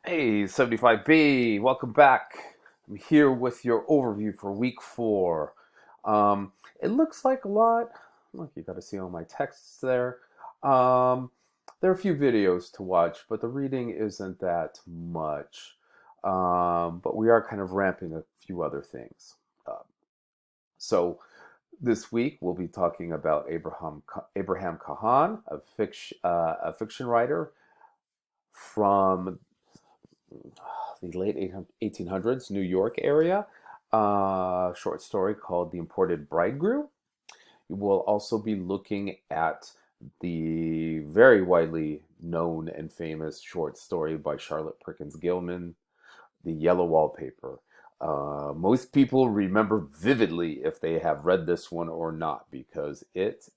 Hey, 75B, welcome back. I'm here with your overview for week 4. It looks like a lot. Look, you got to see all my texts there. Um, there are a few videos to watch, but the reading isn't that much. But we are kind of ramping a few other things. Uh, so this week we'll be talking about Abraham Kahan, a fiction writer from the late 1800s New York area. Short story called The Imported Bridegroom. You will also be looking at the very widely known and famous short story by Charlotte Perkins Gilman, The Yellow Wallpaper. Most people remember vividly if they have read this one or not, because it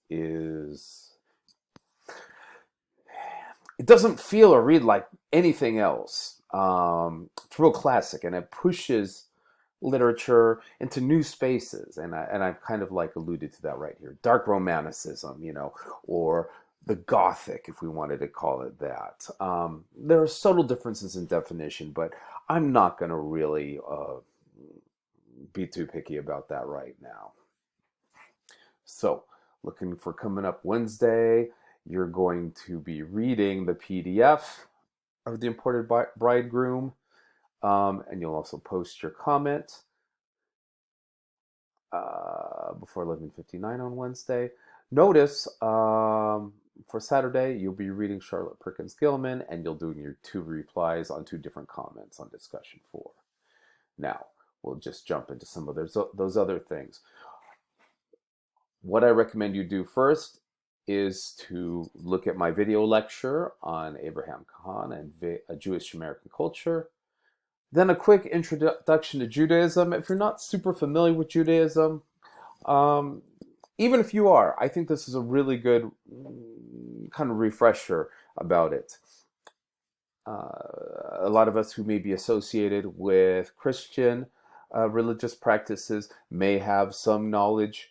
doesn't feel or read like anything else. It's real classic, and it pushes literature into new spaces, and I've kind of like alluded to that right here. Dark romanticism, or the Gothic, if we wanted to call it that. There are subtle differences in definition, but I'm not going to really be too picky about that right now. So, looking for coming up Wednesday, you're going to be reading the PDF of The Imported Bridegroom, and you'll also post your comment before 11:59 on Wednesday. Notice for Saturday, you'll be reading Charlotte Perkins Gilman, and you'll do your 2 replies on 2 different comments on discussion 4. Now, we'll just jump into some of those other things. What I recommend you do first is to look at my video lecture on Abraham Kahan and Jewish American culture. Then a quick introduction to Judaism. If you're not super familiar with Judaism, even if you are, I think this is a really good kind of refresher about it. A lot of us who may be associated with Christian religious practices may have some knowledge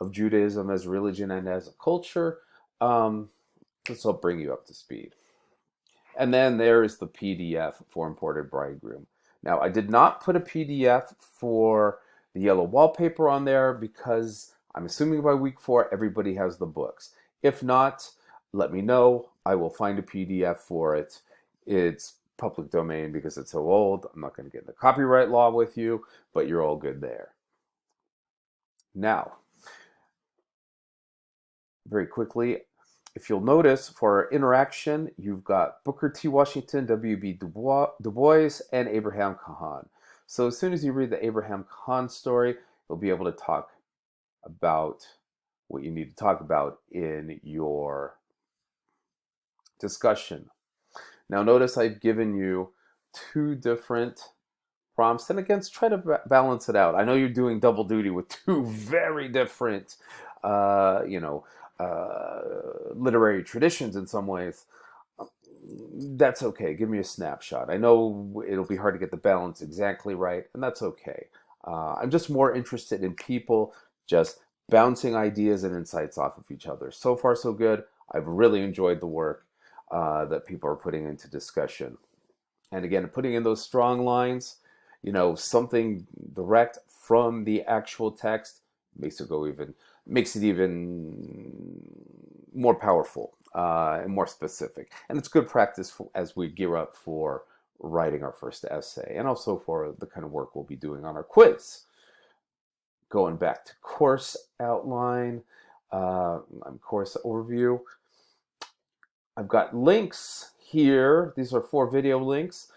of Judaism as a religion and as a culture. This will bring you up to speed. And then there is the PDF for Imported Bridegroom. Now, I did not put a PDF for the Yellow Wallpaper on there because I'm assuming by week 4 everybody has the books. If not, let me know. I will find a PDF for it. It's public domain because it's so old. I'm not going to get into copyright law with you, but you're all good there. Now, very quickly, if you'll notice, for our interaction, you've got Booker T. Washington, W.B. Du Bois, and Abraham Kahan. So as soon as you read the Abraham Kahan story, you'll be able to talk about what you need to talk about in your discussion. Now notice I've given you 2 different prompts, and again, try to balance it out. I know you're doing double duty with 2 very different, literary traditions in some ways. That's okay. Give me a snapshot. I know it'll be hard to get the balance exactly right, and that's okay. I'm just more interested in people just bouncing ideas and insights off of each other. So far, so good. I've really enjoyed the work that people are putting into discussion. And again, putting in those strong lines, something direct from the actual text makes it even more powerful and more specific. And it's good practice as we gear up for writing our first essay, and also for the kind of work we'll be doing on our quiz. Going back to course outline, course overview. I've got links here. These are 4 video links.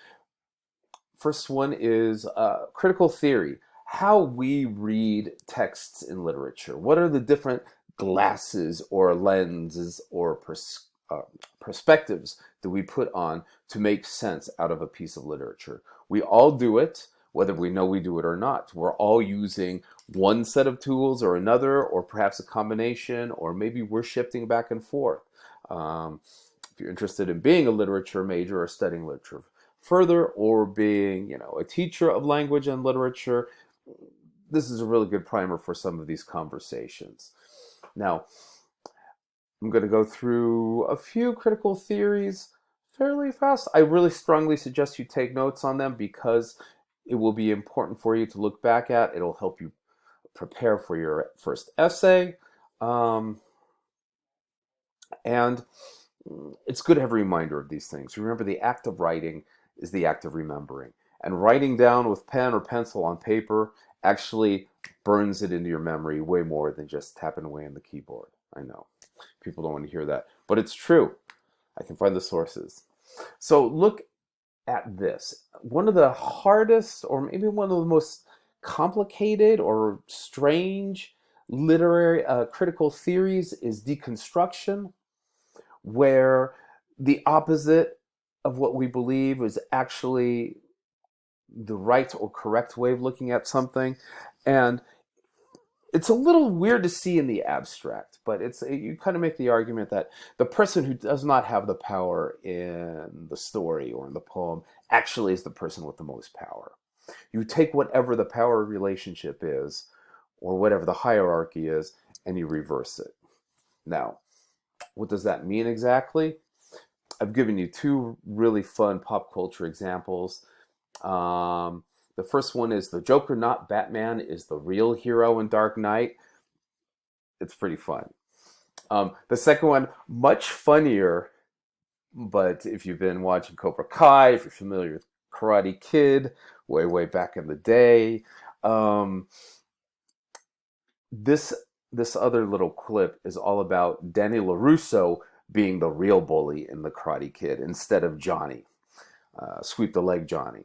First one is critical theory, how we read texts in literature. What are the different glasses or lenses or perspectives that we put on to make sense out of a piece of literature? We all do it, whether we know we do it or not. We're all using one set of tools or another, or perhaps a combination, or maybe we're shifting back and forth. If you're interested in being a literature major or studying literature further, or being, a teacher of language and literature, this is a really good primer for some of these conversations. Now, I'm going to go through a few critical theories, fairly fast. I really strongly suggest you take notes on them because it will be important for you to look back at. It'll help you prepare for your first essay. Um, and it's good to have a reminder of these things. Remember, the act of writing is the act of remembering. And writing down with pen or pencil on paper actually burns it into your memory way more than just tapping away on the keyboard. I know people don't want to hear that, but it's true. I can find the sources. So look at this. One of the hardest, or maybe one of the most complicated or strange literary critical theories is deconstruction, where the opposite of what we believe is actually the right or correct way of looking at something. And it's a little weird to see in the abstract, but you kind of make the argument that the person who does not have the power in the story or in the poem actually is the person with the most power. You take whatever the power relationship is, or whatever the hierarchy is, and you reverse it. Now, what does that mean exactly? I've given you two really fun pop culture examples. The first one is the Joker, not Batman, is the real hero in Dark Knight. It's pretty fun. The second one, much funnier, but if you've been watching Cobra Kai, if you're familiar with Karate Kid, way back in the day, this other little clip is all about Danny LaRusso being the real bully in the Karate Kid instead of Johnny, sweep the leg Johnny.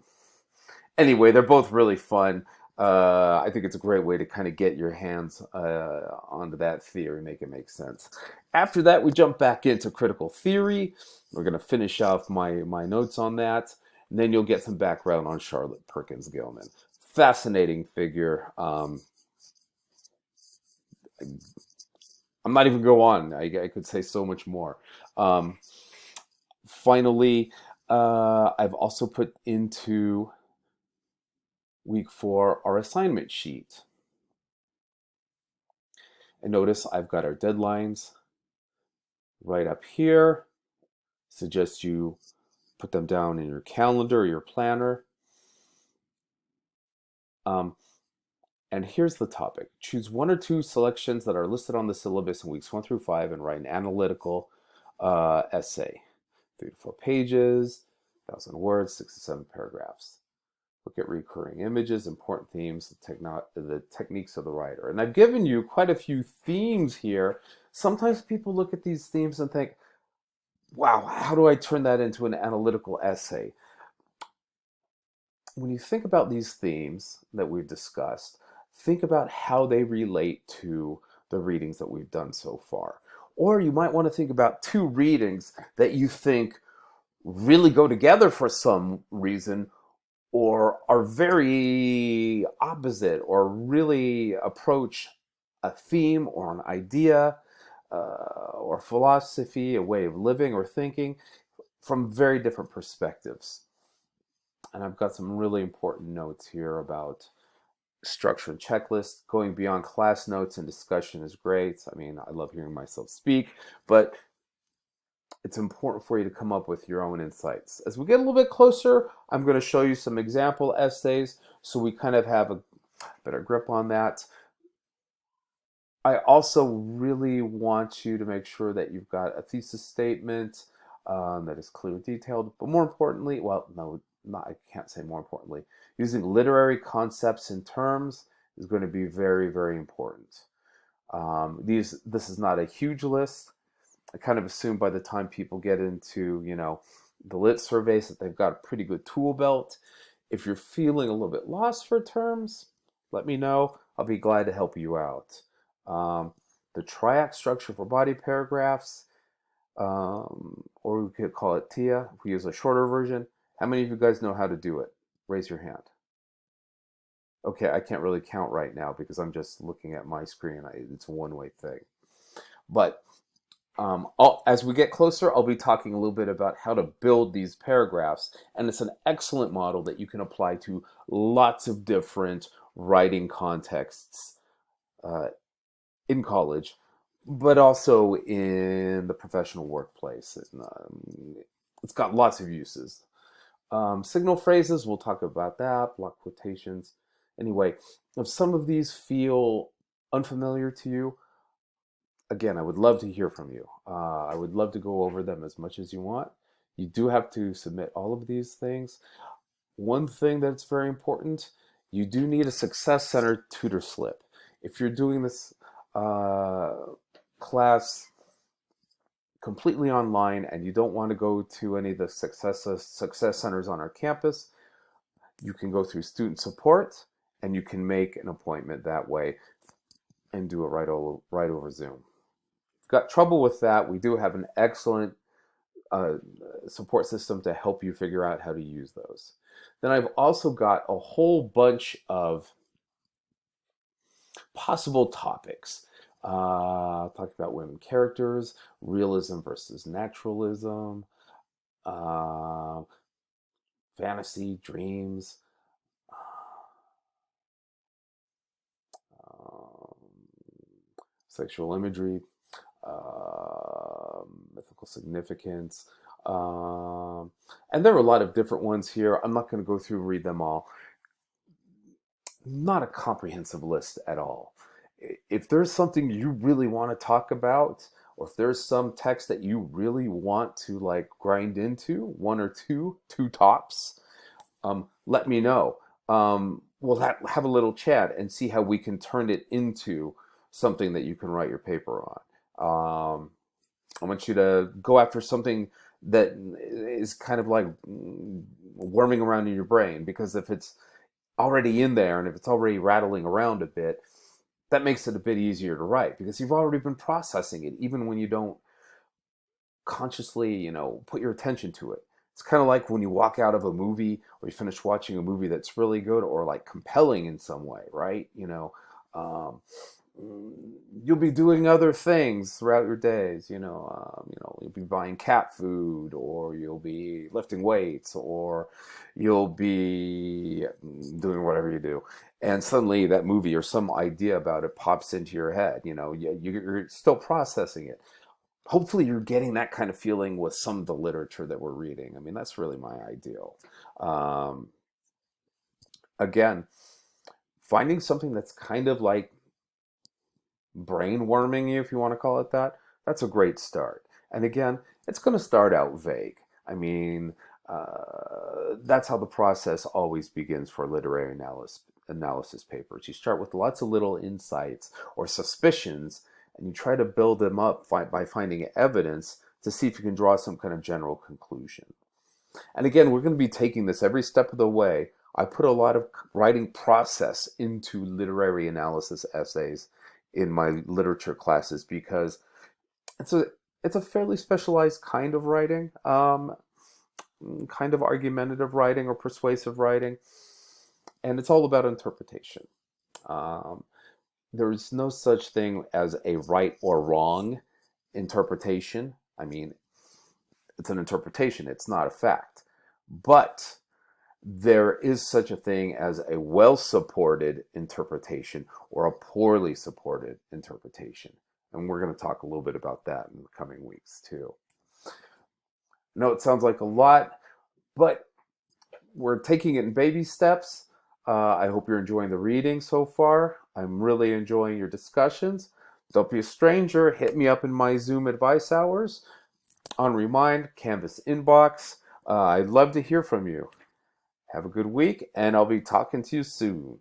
Anyway, they're both really fun. I think it's a great way to kind of get your hands onto that theory, make it make sense. After that, we jump back into critical theory. We're going to finish off my notes on that, and then you'll get some background on Charlotte Perkins Gilman. Fascinating figure. I'm not even go on. I could say so much more. Finally, I've also put into week 4 our assignment sheet. And notice I've got our deadlines right up here. Suggest you put them down in your calendar or your planner. And here's the topic. Choose 1 or 2 selections that are listed on the syllabus in weeks 1 through 5 and write an analytical essay. 3 to 4 pages, 1,000 words, 6 to 7 paragraphs. Look at recurring images, important themes, the techniques of the writer. And I've given you quite a few themes here. Sometimes people look at these themes and think, wow, how do I turn that into an analytical essay? When you think about these themes that we've discussed, think about how they relate to the readings that we've done so far. Or you might want to think about 2 readings that you think really go together for some reason, or are very opposite, or really approach a theme or an idea or philosophy, a way of living or thinking from very different perspectives. And I've got some really important notes here about structure and checklist. Going beyond class notes and discussion is great. I mean, I love hearing myself speak, but it's important for you to come up with your own insights. As we get a little bit closer, I'm going to show you some example essays so we kind of have a better grip on that. I also really want you to make sure that you've got a thesis statement that is clear and detailed, but more importantly, well, no, I can't say more importantly, using literary concepts and terms is going to be very, very important. This is not a huge list. I kind of assume by the time people get into, the lit surveys that they've got a pretty good tool belt. If you're feeling a little bit lost for terms, let me know. I'll be glad to help you out. The triac structure for body paragraphs, or we could call it TIA if we use a shorter version. How many of you guys know how to do it? Raise your hand. Okay, I can't really count right now because I'm just looking at my screen. It's a one-way thing. But as we get closer, I'll be talking a little bit about how to build these paragraphs, and it's an excellent model that you can apply to lots of different writing contexts in college, but also in the professional workplace. It's got lots of uses. Signal phrases, we'll talk about that, block quotations. Anyway, if some of these feel unfamiliar to you, again, I would love to hear from you. I would love to go over them as much as you want. You do have to submit all of these things. One thing that's very important, you do need a Success Center tutor slip. If you're doing this uh, class completely online and you don't want to go to any of the success centers on our campus, you can go through student support and you can make an appointment that way and do it right over Zoom. If you've got trouble with that, we do have an excellent support system to help you figure out how to use those. Then I've also got a whole bunch of possible topics. Talking about women characters, realism versus naturalism, fantasy, dreams, um, sexual imagery, mythical significance. And there are a lot of different ones here. I'm not going to go through and read them all. Not a comprehensive list at all. If there's something you really want to talk about, or if there's some text that you really want to like grind into, one or two tops, let me know. We'll have a little chat and see how we can turn it into something that you can write your paper on. I want you to go after something that is kind of like worming around in your brain, because if it's already in there and if it's already rattling around a bit, that makes it a bit easier to write because you've already been processing it, even when you don't consciously, put your attention to it. It's kind of like when you walk out of a movie or you finish watching a movie that's really good or like compelling in some way, right? Um, you'll be doing other things throughout your days. You'll be buying cat food, or you'll be lifting weights, or you'll be doing whatever you do. And suddenly that movie or some idea about it pops into your head. You're still processing it. Hopefully you're getting that kind of feeling with some of the literature that we're reading. I mean, that's really my ideal. Again, finding something that's kind of like brain worming you, if you want to call it that, that's a great start. And again, it's going to start out vague. I mean, that's how the process always begins for literary analysis papers. You start with lots of little insights or suspicions, and you try to build them up by finding evidence to see if you can draw some kind of general conclusion. And again, we're going to be taking this every step of the way. I put a lot of writing process into literary analysis essays in my literature classes because it's a fairly specialized kind of writing, kind of argumentative writing or persuasive writing, and it's all about interpretation. There's no such thing as a right or wrong interpretation. I mean, it's an interpretation, it's not a fact. But there is such a thing as a well-supported interpretation or a poorly supported interpretation. And we're going to talk a little bit about that in the coming weeks too. I know it sounds like a lot, but we're taking it in baby steps. I hope you're enjoying the reading so far. I'm really enjoying your discussions. Don't be a stranger. Hit me up in my Zoom advice hours on Remind, Canvas inbox. I'd love to hear from you. Have a good week, and I'll be talking to you soon.